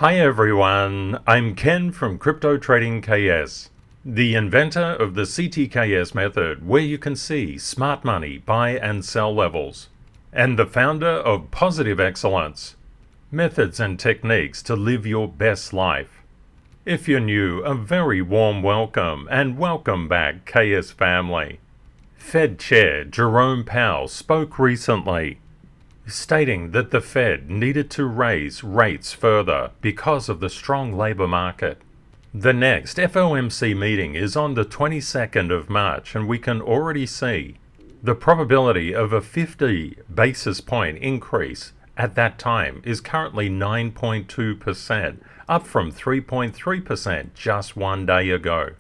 Hi everyone, I'm Ken from CryptoTradingKS, the inventor of the CTKS method where you can see smart money buy and sell levels, and the founder of Positive Excellence, methods and techniques to live your best life. If you're new, a very warm welcome and welcome back KS family. Fed Chair Jerome Powell spoke recently, stating that the Fed needed to raise rates further because of the strong labour market. The next FOMC meeting is on the 22nd of March, and we can already see the probability of a 50 basis point increase at that time is currently 9.2%, up from 3.3% just one day ago.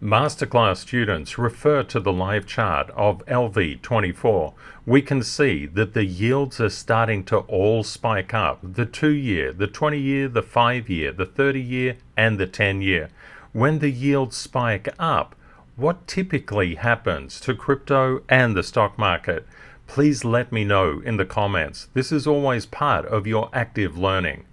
Masterclass students refer to the live chart of LV24. We can see that the yields are starting to all spike up. The 2-year, the 20-year, the 5-year, the 30-year, and the 10-year. When the yields spike up, what typically happens to crypto and the stock market? Please let me know in the comments. This is always part of your active learning.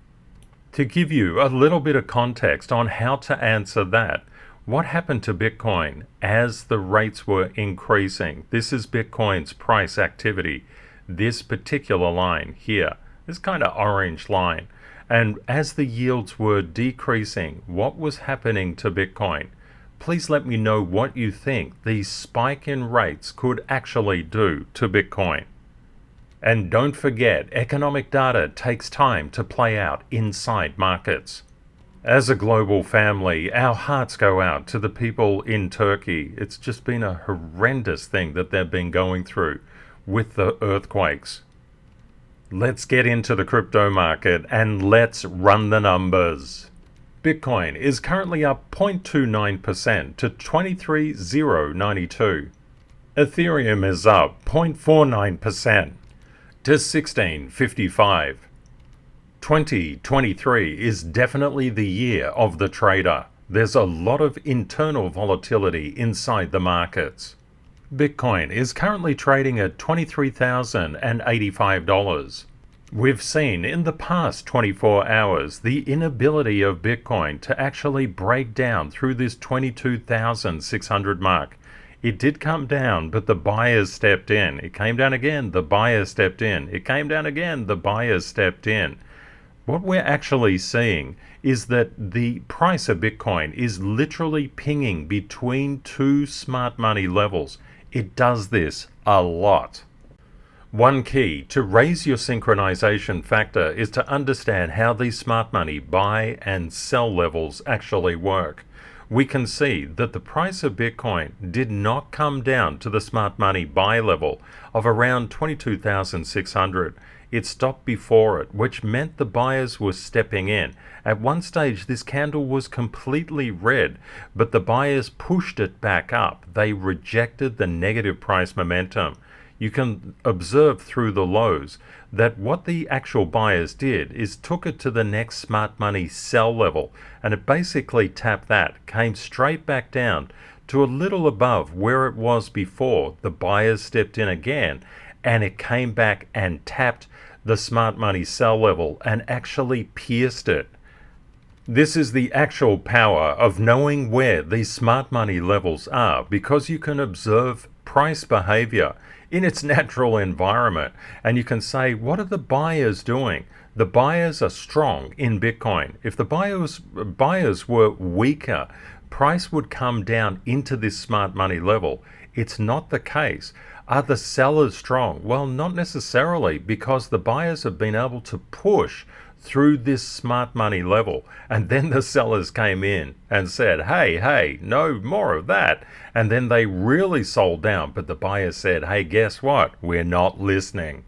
To give you a little bit of context on how to answer that, what happened to Bitcoin as the rates were increasing? This is Bitcoin's price activity. This particular line here, this kind of orange line. And as the yields were decreasing, what was happening to Bitcoin? Please let me know what you think the spike in rates could actually do to Bitcoin. And don't forget, economic data takes time to play out inside markets. As a global family, our hearts go out to the people in Turkey. It's just been a horrendous thing that they've been going through with the earthquakes. Let's get into the crypto market and let's run the numbers. Bitcoin is currently up 0.29% to 23,092. Ethereum is up 0.49% to 1655. 2023 is definitely the year of the trader. There's a lot of internal volatility inside the markets. Bitcoin is currently trading at $23,085. We've seen in the past 24 hours the inability of Bitcoin to actually break down through this 22,600 mark. It did come down, but the buyers stepped in. It came down again, the buyers stepped in. It came down again, the buyers stepped in. What we're actually seeing is that the price of Bitcoin is literally pinging between two smart money levels. It does this a lot. One key to raise your synchronization factor is to understand how these smart money buy and sell levels actually work. We can see that the price of Bitcoin did not come down to the smart money buy level of around 22,600. It stopped before it, which meant the buyers were stepping in. At one stage, this candle was completely red, but the buyers pushed it back up. They rejected the negative price momentum. You can observe through the lows that what the actual buyers did is took it to the next smart money sell level, and it basically tapped that, came straight back down to a little above where it was before. The buyers stepped in again, and it came back and tapped the smart money sell level and actually pierced it. This is the actual power of knowing where these smart money levels are, because you can observe price behavior in its natural environment, and you can say, what are the buyers doing? The buyers are strong in Bitcoin. If the buyers were weaker, price would come down into this smart money level. It's not the case. Are the sellers strong? Well, not necessarily, because the buyers have been able to push through this smart money level, and then the sellers came in and said, hey, no more of that, and then they really sold down, but the buyers said, hey, guess what? We're not listening.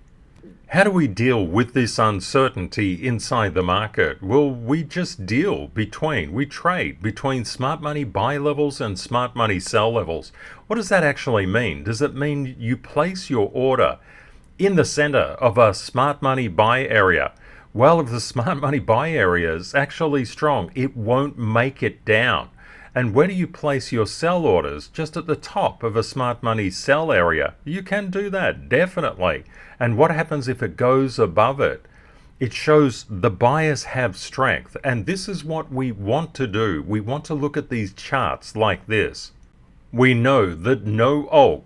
How do we deal with this uncertainty inside the market? Well, we just we trade between smart money buy levels and smart money sell levels. What does that actually mean? Does it mean you place your order in the center of a smart money buy area? Well, if the smart money buy area is actually strong, it won't make it down. And where do you place your sell orders? Just at the top of a smart money sell area. You can do that, definitely. And what happens if it goes above it? It shows the buyers have strength, and this is what we want to do. We want to look at these charts like this. We know that no alt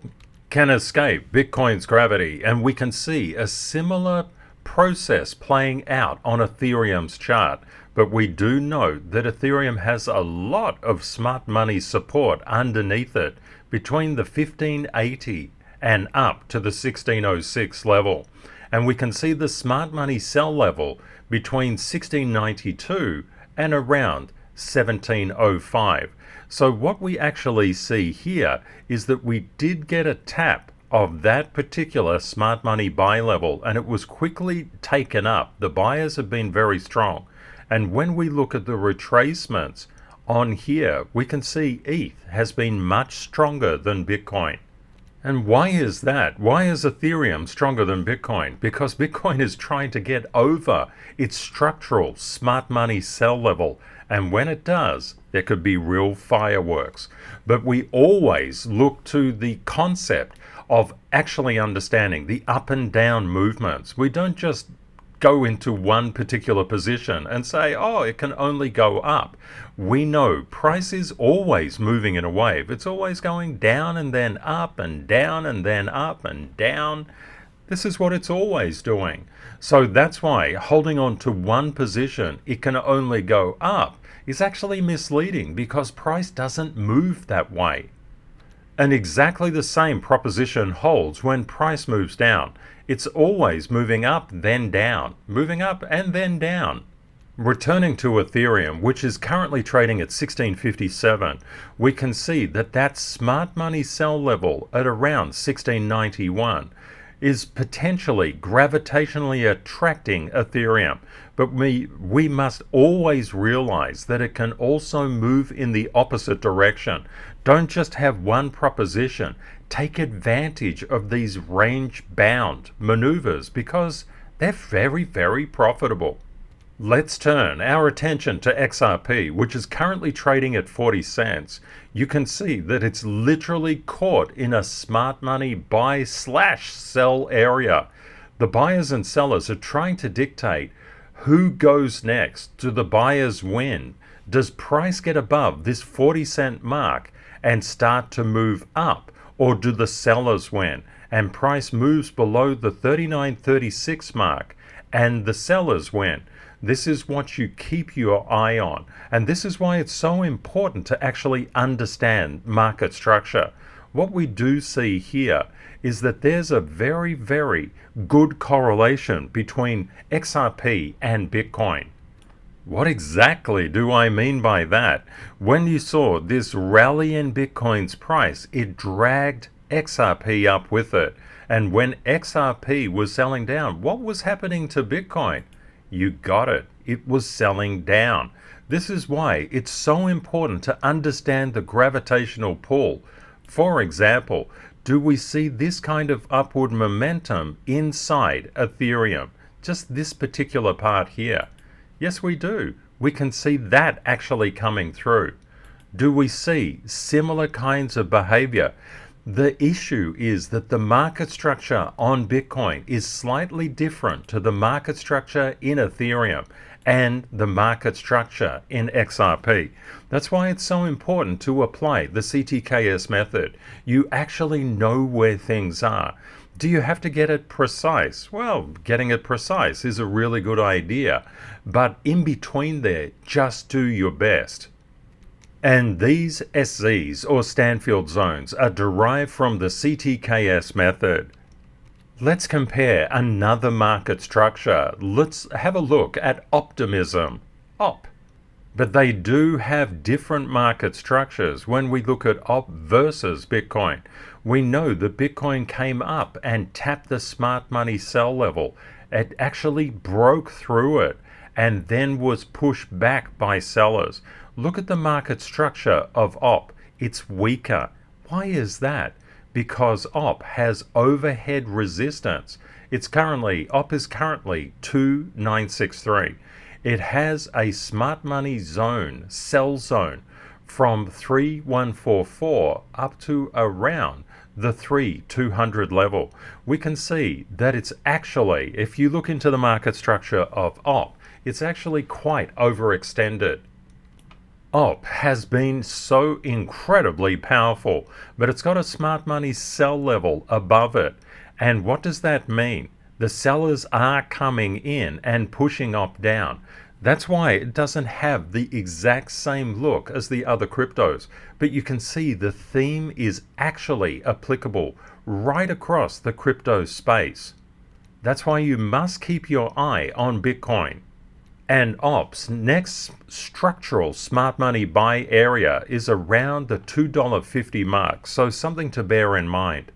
can escape Bitcoin's gravity, and we can see a similar process playing out on Ethereum's chart. But we do know that Ethereum has a lot of smart money support underneath it between the 1580 and up to the 1606 level. And we can see the smart money sell level between 1692 and around 1705. So what we actually see here is that we did get a tap of that particular smart money buy level, and it was quickly taken up. The buyers have been very strong. And when we look at the retracements on here, we can see ETH has been much stronger than Bitcoin. And why is that? Why is Ethereum stronger than Bitcoin? Because Bitcoin is trying to get over its structural smart money sell level. And when it does, there could be real fireworks. But we always look to the concept of actually understanding the up and down movements. We don't just go into one particular position and say, oh, it can only go up. We know price is always moving in a wave. It's always going down and then up and down and then up and down. This is what it's always doing. So that's why holding on to one position, it can only go up, is actually misleading, because price doesn't move that way. And exactly the same proposition holds when price moves down. It's always moving up, then down, moving up and then down. Returning to Ethereum, which is currently trading at 1657, we can see that that smart money sell level at around 1691 is potentially gravitationally attracting Ethereum. But we must always realize that it can also move in the opposite direction. Don't just have one proposition. Take advantage of these range-bound maneuvers, because they're very, very profitable. Let's turn our attention to XRP, which is currently trading at 40 cents. You can see that it's literally caught in a smart money buy/sell area. The buyers and sellers are trying to dictate who goes next. Do the buyers win? Does price get above this 40-cent mark and start to move up? Or do the sellers win and price moves below the 39.36 mark and the sellers win? This is what you keep your eye on. And this is why it's so important to actually understand market structure. What we do see here is that there's a very, very good correlation between XRP and Bitcoin. What exactly do I mean by that? When you saw this rally in Bitcoin's price, it dragged XRP up with it. And when XRP was selling down, what was happening to Bitcoin? You got it. It was selling down. This is why it's so important to understand the gravitational pull. For example, do we see this kind of upward momentum inside Ethereum? Just this particular part here. Yes, we do. We can see that actually coming through. Do we see similar kinds of behavior? The issue is that the market structure on Bitcoin is slightly different to the market structure in Ethereum and the market structure in XRP. That's why it's so important to apply the CTKS method. You actually know where things are. Do you have to get it precise? Well, getting it precise is a really good idea, but in between there, just do your best. And these SZs, or Stanfield zones, are derived from the CTKS method. Let's compare another market structure. Let's have a look at optimism, OP. But they do have different market structures. When we look at OP versus Bitcoin, we know that Bitcoin came up and tapped the smart money sell level. It actually broke through it and then was pushed back by sellers. Look at the market structure of OP. It's weaker. Why is that? Because OP has overhead resistance. OP is currently 2963. It has a smart money zone, sell zone, from 3144 up to around the 200 level, we can see that it's actually, if you look into the market structure of OP, it's actually quite overextended. OP has been so incredibly powerful, but it's got a smart money sell level above it. And what does that mean? The sellers are coming in and pushing OP down. That's why it doesn't have the exact same look as the other cryptos, but you can see the theme is actually applicable right across the crypto space. That's why you must keep your eye on Bitcoin. And OP's next structural smart money buy area is around the $2.50 mark, so something to bear in mind.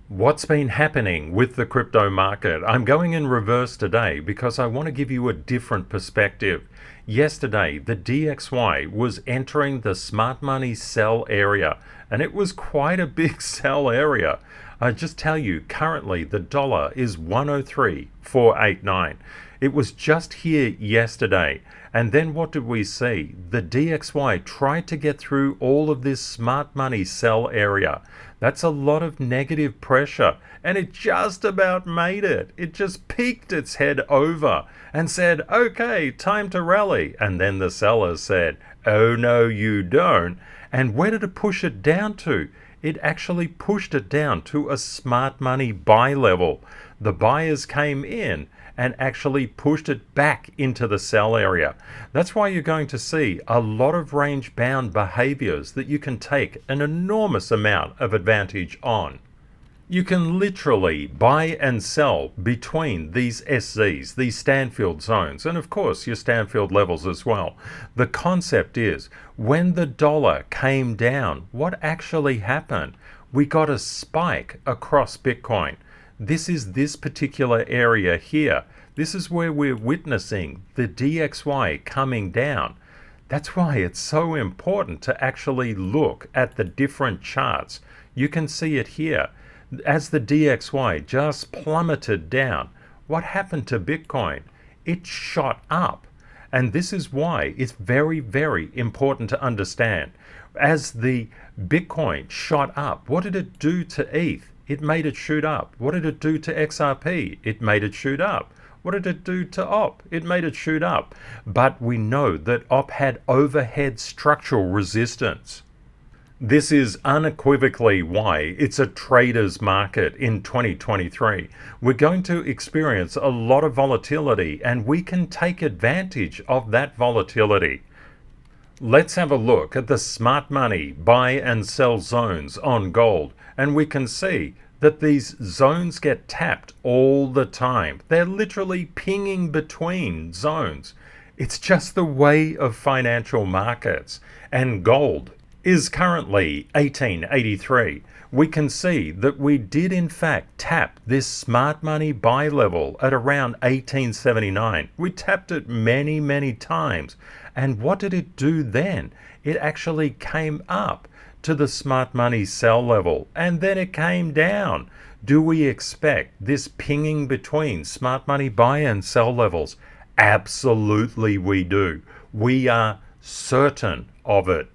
What's been happening with the crypto market? I'm going in reverse today because I want to give you a different perspective. Yesterday, the DXY was entering the smart money sell area, and it was quite a big sell area. I just tell you, currently the dollar is 103.489. It was just here yesterday, and then what did we see? The DXY tried to get through all of this smart money sell area. That's a lot of negative pressure, and it just about made it. It just peeked its head over and said, okay, time to rally. And then the sellers said, oh no you don't. And where did it push it down to? It actually pushed it down to a smart money buy level. The buyers came in and actually pushed it back into the sell area. That's why you're going to see a lot of range bound behaviors that you can take an enormous amount of advantage on. You can literally buy and sell between these SZs, these Stanfield zones, and of course your Stanfield levels as well. The concept is, when the dollar came down, what actually happened? We got a spike across Bitcoin. This is this particular area here. This is where we're witnessing the DXY coming down. That's why it's so important to actually look at the different charts. You can see it here. As the DXY just plummeted down, what happened to Bitcoin? It shot up. And this is why it's very, very important to understand. As the Bitcoin shot up, what did it do to ETH? It made it shoot up. What did it do to XRP? It made it shoot up. What did it do to OP? It made it shoot up. But we know that OP had overhead structural resistance. This is unequivocally why it's a trader's market in 2023. We're going to experience a lot of volatility, and we can take advantage of that volatility. Let's have a look at the smart money buy and sell zones on gold, and we can see that these zones get tapped all the time. They're literally pinging between zones. It's just the way of financial markets. And gold is currently 1883. We can see that we did in fact tap this smart money buy level at around 1879. We tapped it many, many times. And what did it do then? It actually came up to the smart money sell level, and then it came down. Do we expect this pinging between smart money buy and sell levels? Absolutely we do. We are certain of it.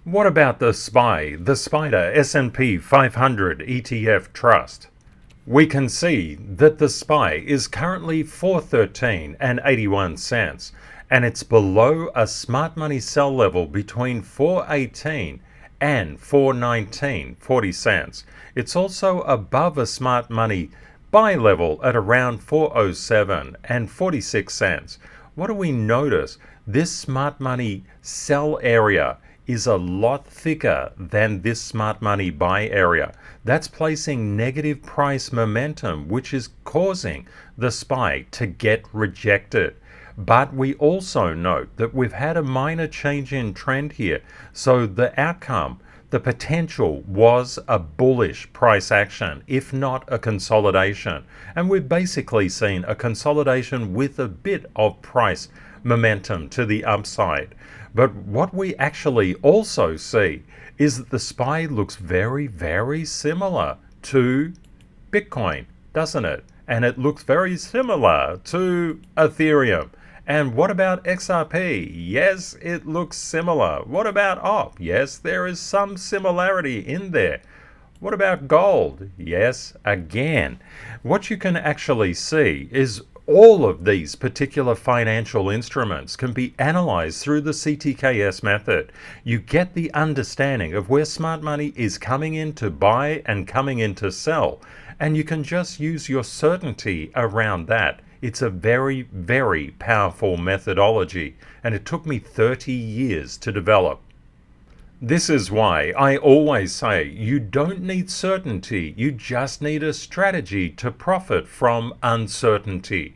What about the SPY, the SPDR S&P 500 ETF Trust? We can see that the SPY is currently 413 and 81 cents, and it's below a smart money sell level between 418 and 419.40 cents. It's also above a smart money buy level at around 407 and 46 cents. What do we notice? This smart money sell area is a lot thicker than this smart money buy area. That's placing negative price momentum, which is causing the SPY to get rejected. But we also note that we've had a minor change in trend here. So the outcome, the potential was a bullish price action, if not a consolidation. And we've basically seen a consolidation with a bit of price momentum to the upside. But what we actually also see is that the SPY looks very, very similar to Bitcoin, doesn't it? And it looks very similar to Ethereum. And what about XRP? Yes, it looks similar. What about OP? Yes, there is some similarity in there. What about gold? Yes, again. What you can actually see is all of these particular financial instruments can be analyzed through the CTKS method. You get the understanding of where smart money is coming in to buy and coming in to sell, and you can just use your certainty around that. It's a very, very powerful methodology, and it took me 30 years to develop. This is why I always say you don't need certainty, you just need a strategy to profit from uncertainty.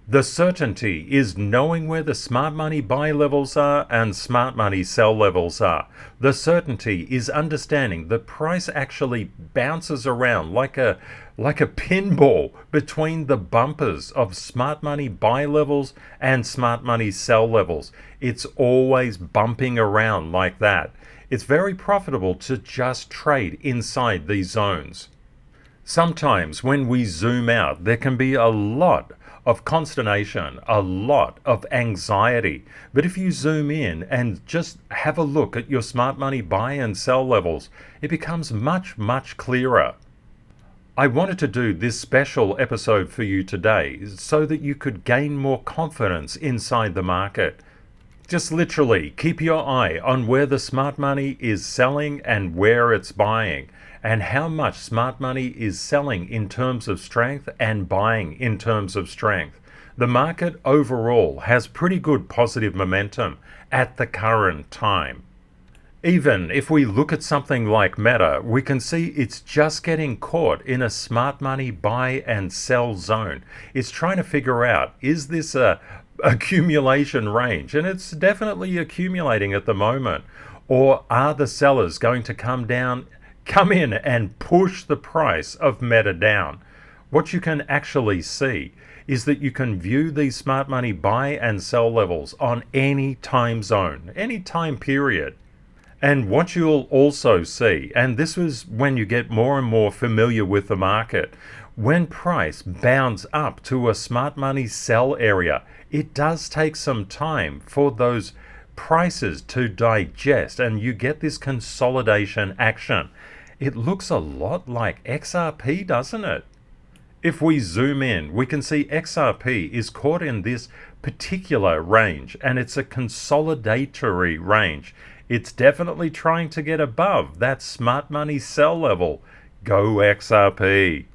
The certainty is knowing where the smart money buy levels are and smart money sell levels are. The certainty is understanding the price actually bounces around like a pinball between the bumpers of smart money buy levels and smart money sell levels. It's always bumping around like that. It's very profitable to just trade inside these zones. Sometimes when we zoom out, there can be a lot of consternation, a lot of anxiety. But if you zoom in and just have a look at your smart money buy and sell levels, it becomes much, much clearer. I wanted to do this special episode for you today so that you could gain more confidence inside the market. Just literally keep your eye on where the smart money is selling and where it's buying, and how much smart money is selling in terms of strength and buying in terms of strength. The market overall has pretty good positive momentum at the current time. Even if we look at something like Meta, we can see it's just getting caught in a smart money buy and sell zone. It's trying to figure out, is this a accumulation range? And it's definitely accumulating at the moment. Or are the sellers going to come in and push the price of Meta down? What you can actually see is that you can view these smart money buy and sell levels on any time zone, any time period. And what you'll also see, and this is when you get more and more familiar with the market, when price bounds up to a smart money sell area, it does take some time for those prices to digest, and you get this consolidation action. It looks a lot like XRP, doesn't it? If we zoom in, we can see XRP is caught in this particular range, and it's a consolidatory range. It's definitely trying to get above that smart money sell level. Go XRP.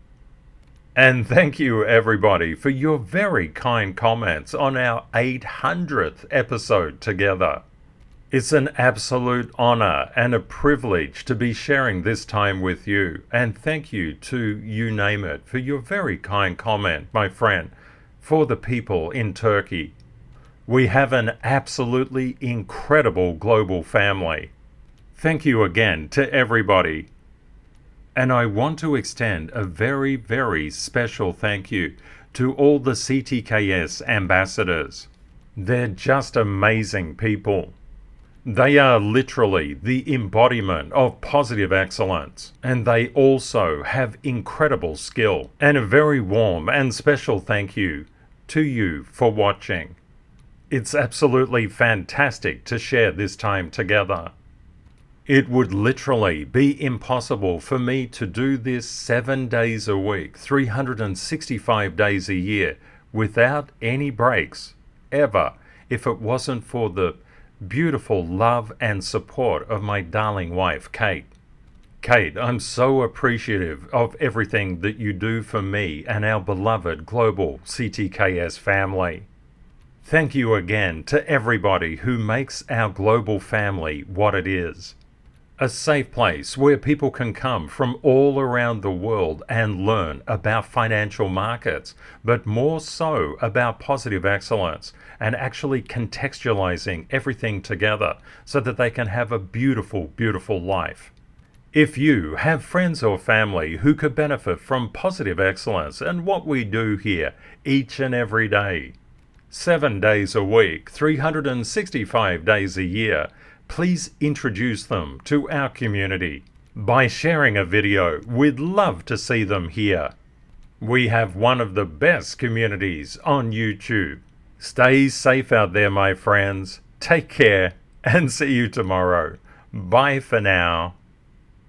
And thank you everybody for your very kind comments on our 800th episode together. It's an absolute honor and a privilege to be sharing this time with you. And thank you to You Name It for your very kind comment, my friend, for the people in Turkey. We have an absolutely incredible global family. Thank you again to everybody. And I want to extend a very, very special thank you to all the CTKS ambassadors. They're just amazing people. They are literally the embodiment of positive excellence, and they also have incredible skill. And a very warm and special thank you to you for watching. It's absolutely fantastic to share this time together. It would literally be impossible for me to do this 7 days a week, 365 days a year, without any breaks, ever, if it wasn't for the beautiful love and support of my darling wife, Kate. Kate, I'm so appreciative of everything that you do for me and our beloved global CTKS family. Thank you again to everybody who makes our global family what it is. A safe place where people can come from all around the world and learn about financial markets, but more so about positive excellence and actually contextualizing everything together so that they can have a beautiful, beautiful life. If you have friends or family who could benefit from positive excellence and what we do here each and every day, 7 days a week, 365 days a year, please introduce them to our community. By sharing a video, we'd love to see them here. We have one of the best communities on YouTube. Stay safe out there, my friends. Take care and see you tomorrow. Bye for now.